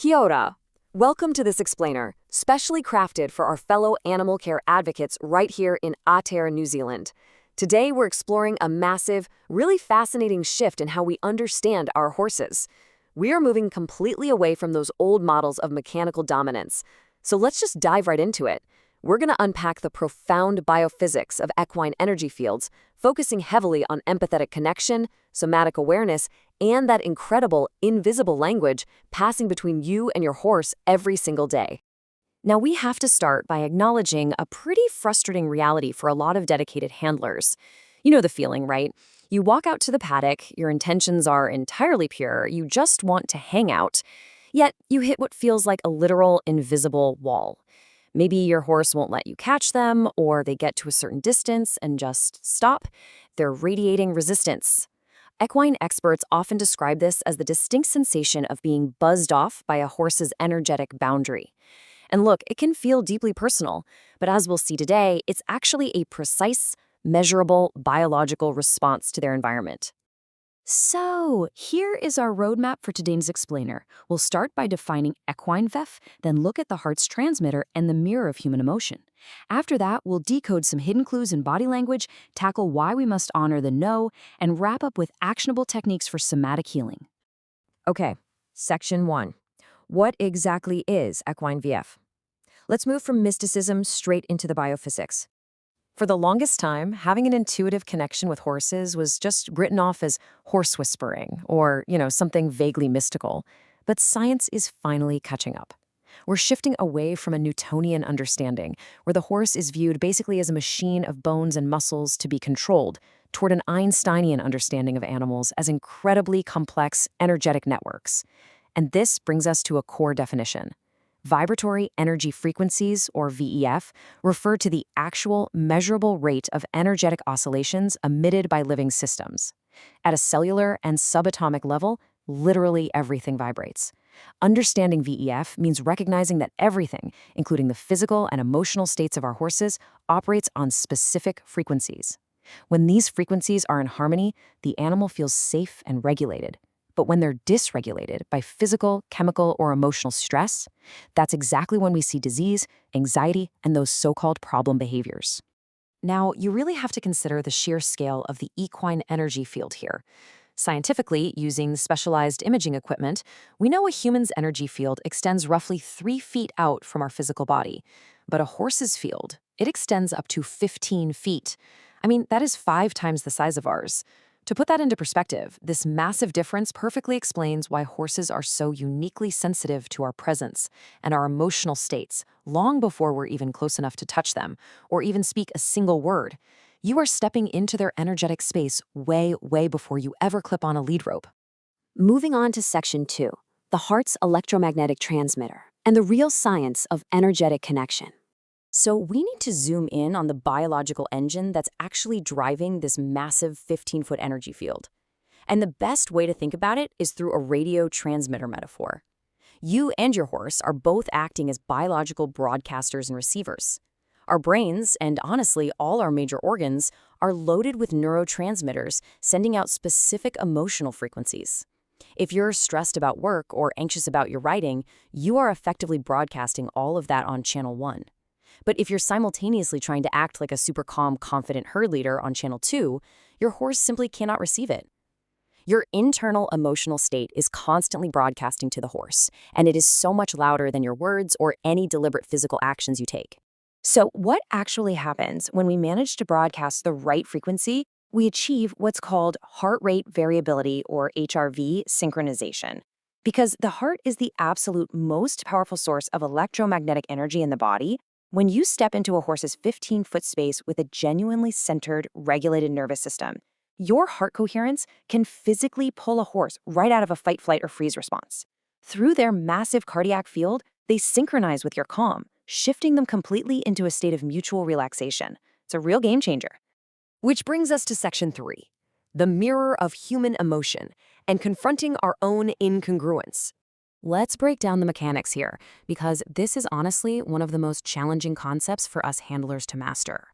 Kia ora. Welcome to this explainer, specially crafted for our fellow animal care advocates right here in Aotearoa, New Zealand. Today we're exploring a massive, really fascinating shift in how we understand our horses. We are moving completely away from those old models of mechanical dominance. So let's just dive right into it. We're going to unpack the profound biophysics of equine energy fields, focusing heavily on empathetic connection, somatic awareness, and that incredible, invisible language passing between you and your horse every single day. Now, we have to start by acknowledging a pretty frustrating reality for a lot of dedicated handlers. You know the feeling, right? You walk out to the paddock, your intentions are entirely pure, you just want to hang out, yet you hit what feels like a literal invisible wall. Maybe your horse won't let you catch them, or they get to a certain distance and just stop. They're radiating resistance. Equine experts often describe this as the distinct sensation of being buzzed off by a horse's energetic boundary. And look, it can feel deeply personal, but as we'll see today, it's actually a precise, measurable, biological response to their environment. So, here is our roadmap for today's explainer. We'll start by defining equine VEF, then look at the heart's transmitter and the mirror of human emotion. After that, we'll decode some hidden clues in body language, tackle why we must honor the no, and wrap up with actionable techniques for somatic healing. Okay, Section 1. What exactly is equine VF? Let's move from mysticism straight into the biophysics. For the longest time, having an intuitive connection with horses was just written off as horse whispering or, something vaguely mystical. But science is finally catching up. We're shifting away from a Newtonian understanding, where the horse is viewed basically as a machine of bones and muscles to be controlled, toward an Einsteinian understanding of animals as incredibly complex, energetic networks. And this brings us to a core definition. Vibratory Energy Frequencies, or VEF, refer to the actual, measurable rate of energetic oscillations emitted by living systems. At a cellular and subatomic level, literally everything vibrates. Understanding VEF means recognizing that everything, including the physical and emotional states of our horses, operates on specific frequencies. When these frequencies are in harmony, the animal feels safe and regulated. But when they're dysregulated by physical, chemical, or emotional stress, that's exactly when we see disease, anxiety, and those so-called problem behaviors. Now, you really have to consider the sheer scale of the equine energy field here. Scientifically, using specialized imaging equipment, we know a human's energy field extends roughly 3 feet out from our physical body. But a horse's field, it extends up to 15 feet. I mean, that is 5 times the size of ours. To put that into perspective, this massive difference perfectly explains why horses are so uniquely sensitive to our presence and our emotional states long before we're even close enough to touch them or even speak a single word. You are stepping into their energetic space way, way before you ever clip on a lead rope. Moving on to Section 2, the heart's electromagnetic transmitter and the real science of energetic connection. So we need to zoom in on the biological engine that's actually driving this massive 15-foot energy field. And the best way to think about it is through a radio transmitter metaphor. You and your horse are both acting as biological broadcasters and receivers. Our brains, and honestly all our major organs, are loaded with neurotransmitters sending out specific emotional frequencies. If you're stressed about work or anxious about your riding, you are effectively broadcasting all of that on channel 1. But if you're simultaneously trying to act like a super calm, confident herd leader on channel 2, your horse simply cannot receive it. Your internal emotional state is constantly broadcasting to the horse, and it is so much louder than your words or any deliberate physical actions you take. So what actually happens when we manage to broadcast the right frequency? We achieve what's called heart rate variability, or HRV synchronization. Because the heart is the absolute most powerful source of electromagnetic energy in the body, when you step into a horse's 15-foot space with a genuinely centered, regulated nervous system, your heart coherence can physically pull a horse right out of a fight, flight, or freeze response. Through their massive cardiac field, they synchronize with your calm, shifting them completely into a state of mutual relaxation. It's a real game changer. Which brings us to Section 3, the mirror of human emotion and confronting our own incongruence. Let's break down the mechanics here, because this is honestly one of the most challenging concepts for us handlers to master.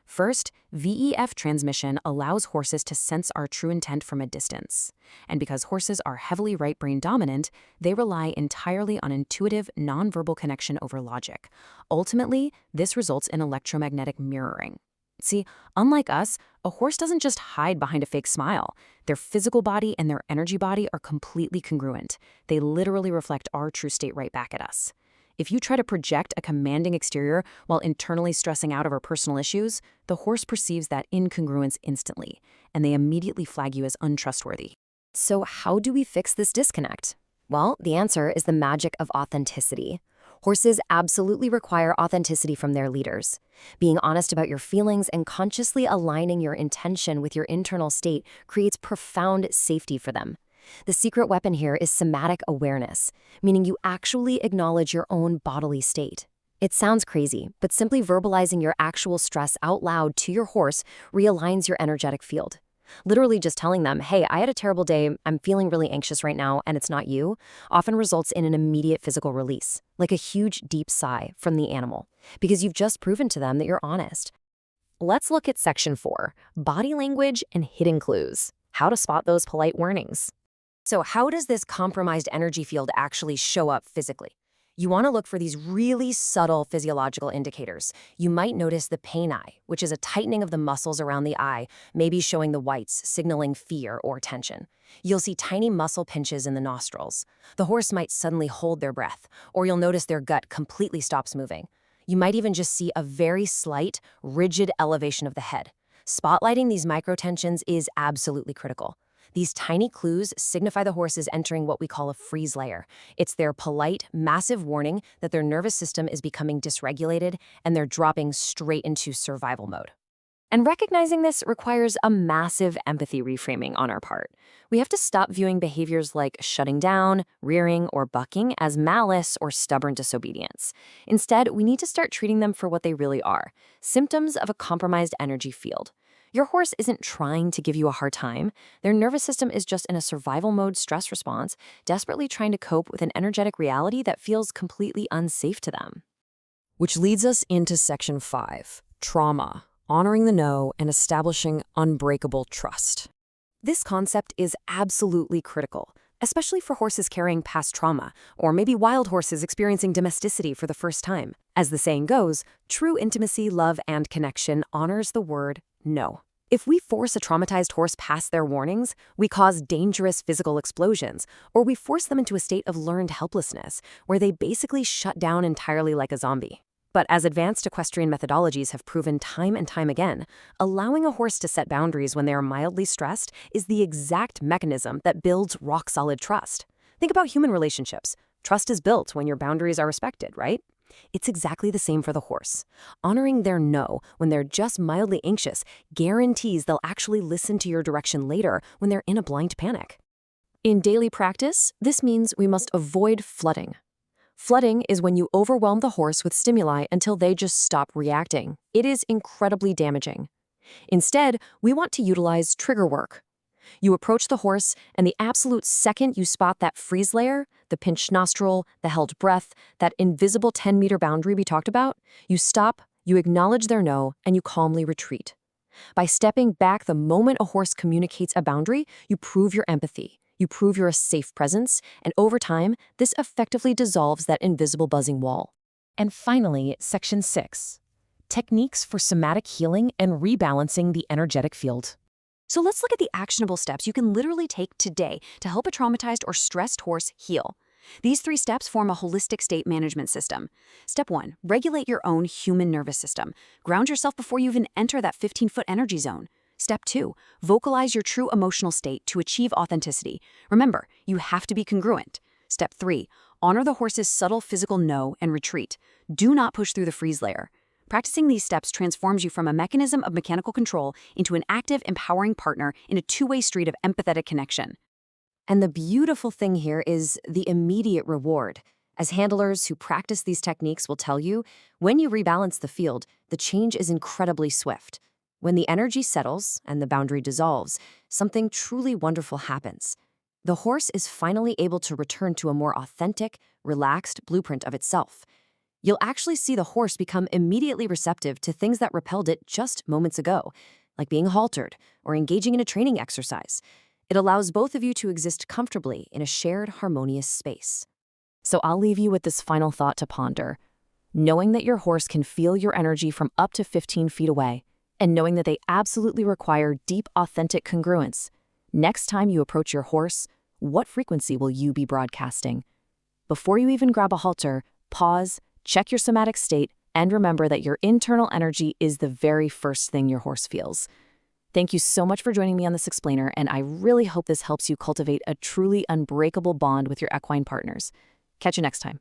First, VEF transmission allows horses to sense our true intent from a distance. And because horses are heavily right brain dominant, they rely entirely on intuitive, nonverbal connection over logic. Ultimately, this results in electromagnetic mirroring. See, unlike us, a horse doesn't just hide behind a fake smile. Their physical body and their energy body are completely congruent. They literally reflect our true state right back at us. If you try to project a commanding exterior while internally stressing out over personal issues, the horse perceives that incongruence instantly, and they immediately flag you as untrustworthy. So how do we fix this disconnect? Well, the answer is the magic of authenticity. Horses absolutely require authenticity from their leaders. Being honest about your feelings and consciously aligning your intention with your internal state creates profound safety for them. The secret weapon here is somatic awareness, meaning you actually acknowledge your own bodily state. It sounds crazy, but simply verbalizing your actual stress out loud to your horse realigns your energetic field. Literally just telling them, hey, I had a terrible day, I'm feeling really anxious right now, and it's not you, often results in an immediate physical release, like a huge deep sigh from the animal, because you've just proven to them that you're honest. Let's look at Section 4, Body Language and Hidden Clues. How to spot those polite warnings. So how does this compromised energy field actually show up physically? You want to look for these really subtle physiological indicators. You might notice the pain eye, which is a tightening of the muscles around the eye, maybe showing the whites, signaling fear or tension. You'll see tiny muscle pinches in the nostrils. The horse might suddenly hold their breath, or you'll notice their gut completely stops moving. You might even just see a very slight, rigid elevation of the head. Spotlighting these microtensions is absolutely critical. These tiny clues signify the horse is entering what we call a freeze layer. It's their polite, massive warning that their nervous system is becoming dysregulated and they're dropping straight into survival mode. And recognizing this requires a massive empathy reframing on our part. We have to stop viewing behaviors like shutting down, rearing, or bucking as malice or stubborn disobedience. Instead, we need to start treating them for what they really are, symptoms of a compromised energy field. Your horse isn't trying to give you a hard time. Their nervous system is just in a survival mode stress response, desperately trying to cope with an energetic reality that feels completely unsafe to them. Which leads us into Section 5, Trauma, honoring the no and establishing unbreakable trust. This concept is absolutely critical, especially for horses carrying past trauma, or maybe wild horses experiencing domesticity for the first time. As the saying goes, true intimacy, love, and connection honors the word no. If we force a traumatized horse past their warnings, we cause dangerous physical explosions, or we force them into a state of learned helplessness, where they basically shut down entirely like a zombie. But as advanced equestrian methodologies have proven time and time again, allowing a horse to set boundaries when they are mildly stressed is the exact mechanism that builds rock-solid trust. Think about human relationships. Trust is built when your boundaries are respected, right? It's exactly the same for the horse. Honoring their no when they're just mildly anxious guarantees they'll actually listen to your direction later when they're in a blind panic. In daily practice, this means we must avoid flooding. Flooding is when you overwhelm the horse with stimuli until they just stop reacting. It is incredibly damaging. Instead, we want to utilize trigger work. You approach the horse, and the absolute second you spot that freeze layer, the pinched nostril, the held breath, that invisible 10-meter boundary we talked about, you stop, you acknowledge their no, and you calmly retreat. By stepping back the moment a horse communicates a boundary, you prove your empathy. You prove you're a safe presence, and over time, this effectively dissolves that invisible buzzing wall. And finally, Section 6, Techniques for Somatic Healing and Rebalancing the Energetic Field. So let's look at the actionable steps you can literally take today to help a traumatized or stressed horse heal. These 3 steps form a holistic state management system. Step 1, regulate your own human nervous system. Ground yourself before you even enter that 15-foot energy zone. Step 2, vocalize your true emotional state to achieve authenticity. Remember, you have to be congruent. Step 3, honor the horse's subtle physical no and retreat. Do not push through the freeze layer. Practicing these steps transforms you from a mechanism of mechanical control into an active, empowering partner in a two-way street of empathetic connection. And the beautiful thing here is the immediate reward. As handlers who practice these techniques will tell you, when you rebalance the field, the change is incredibly swift. When the energy settles and the boundary dissolves, something truly wonderful happens. The horse is finally able to return to a more authentic, relaxed blueprint of itself. You'll actually see the horse become immediately receptive to things that repelled it just moments ago, like being haltered or engaging in a training exercise. It allows both of you to exist comfortably in a shared, harmonious space. So I'll leave you with this final thought to ponder. Knowing that your horse can feel your energy from up to 15 feet away, and knowing that they absolutely require deep, authentic congruence. Next time you approach your horse, what frequency will you be broadcasting? Before you even grab a halter, pause, check your somatic state, and remember that your internal energy is the very first thing your horse feels. Thank you so much for joining me on this explainer, and I really hope this helps you cultivate a truly unbreakable bond with your equine partners. Catch you next time.